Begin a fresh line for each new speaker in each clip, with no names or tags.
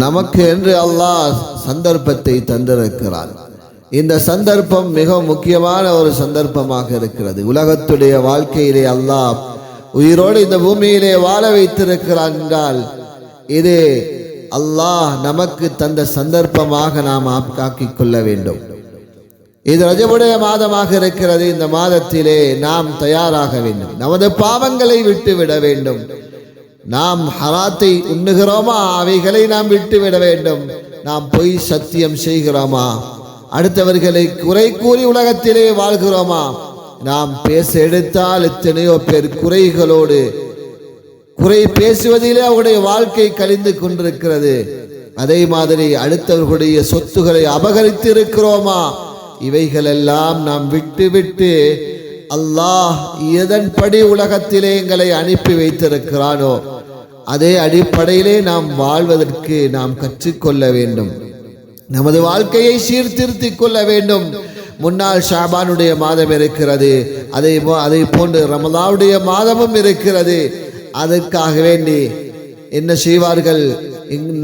நமக்கு என்று அல்லாஹ் சந்தர்ப்பத்தை தந்திருக்கிறான். இந்த சந்தர்ப்பம் மிக முக்கியமான ஒரு சந்தர்ப்பமாக இருக்கிறது. உலகத்துடைய வாழ்க்கையிலே அல்லாஹ் உயிரோடு இந்த பூமியிலே வாழ வைத்திருக்கிறான் என்றால் இது அல்லாஹ் நமக்கு தந்த சந்தர்ப்பமாக நாம் ஆக்கிக் கொள்ள வேண்டும். இது ரஜபுடைய மாதமாக இருக்கிறது. இந்த மாதத்திலே நாம் தயாராக வேண்டும். நமது பாவங்களை விட்டுவிட வேண்டும். நாம் ஹராத்தை உண்ணுகிறோமா, அவைகளை நாம் விட்டுவிட வேண்டும். நாம் பொய் சத்தியம் செய்கிறோமா, அடுத்தவர்களை குறை கூறி உலகத்திலே வாழ்கிறோமா, நாம் பேச எடுத்தால் எத்தனையோ பேர் குறைகளோடு குறை பேசுவதிலே அவருடைய வாழ்க்கை கழிந்து கொண்டிருக்கிறது. அதே மாதிரி அடுத்தவர்களுடைய சொத்துக்களை அபகரித்து இருக்கிறோமா, இவைகளெல்லாம் நாம் விட்டு அல்லாஹ் எதன்படி உலகத்திலே எங்களை அனுப்பி வைத்திருக்கிறானோ அதே அடிப்படையிலே நாம் வாழ்வதற்கு நாம் கற்றுக்கொள்ள வேண்டும். நமது வாழ்க்கையை சீர்திருத்திக் கொள்ள வேண்டும். முன்னால் ஷாபானுடைய மாதம் இருக்கிறது, அதை போன்று ரமலானுடைய மாதமும் இருக்கிறது. அதற்காக வேண்டி என்ன செய்வார்கள்,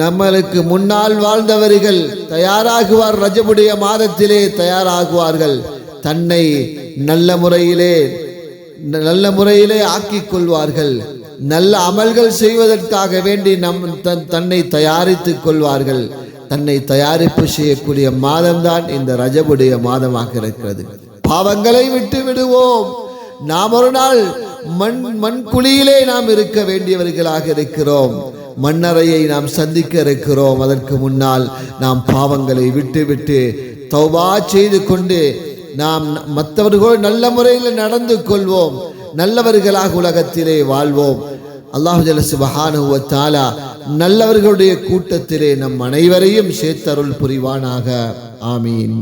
நம்மளுக்கு முன்னால் வாழ்ந்தவர்கள் தயாராகுவார். ரஜபுடைய மாதத்திலே தயாராகுவார்கள். தன்னை நல்ல முறையிலே ஆக்கிக் கொள்வார்கள். நல்ல அமல்கள் செய்வதற்காக வேண்டி தன்னை தயாரித்துக் கொள்வார்கள். தன்னை தயாரிப்பு செய்யக்கூடிய மாதம்தான் இந்த ரஜபுடைய மாதமாக இருக்கிறது. பாவங்களை விட்டு விடுவோம். நாம் ஒரு நாள் மண்குழியிலே நாம் இருக்க வேண்டியவர்களாக இருக்கிறோம். மண்ணறையை நாம் சந்திக்க இருக்கிறோம். அதற்கு முன்னால் நாம் பாவங்களை விட்டு தௌபா செய்து கொண்டு நாம் மற்றவர்களோடு நல்ல முறையில் நடந்து கொள்வோம். நல்லவர்களாக உலகத்திலே வாழ்வோம். அல்லாஹ் ஜல்ல சுப்ஹானஹு வ தஆலா நல்லவர்களுடைய கூட்டத்திலே நம் அனைவரையும் சேர்த்தருள் புரிவானாக. ஆமீன்.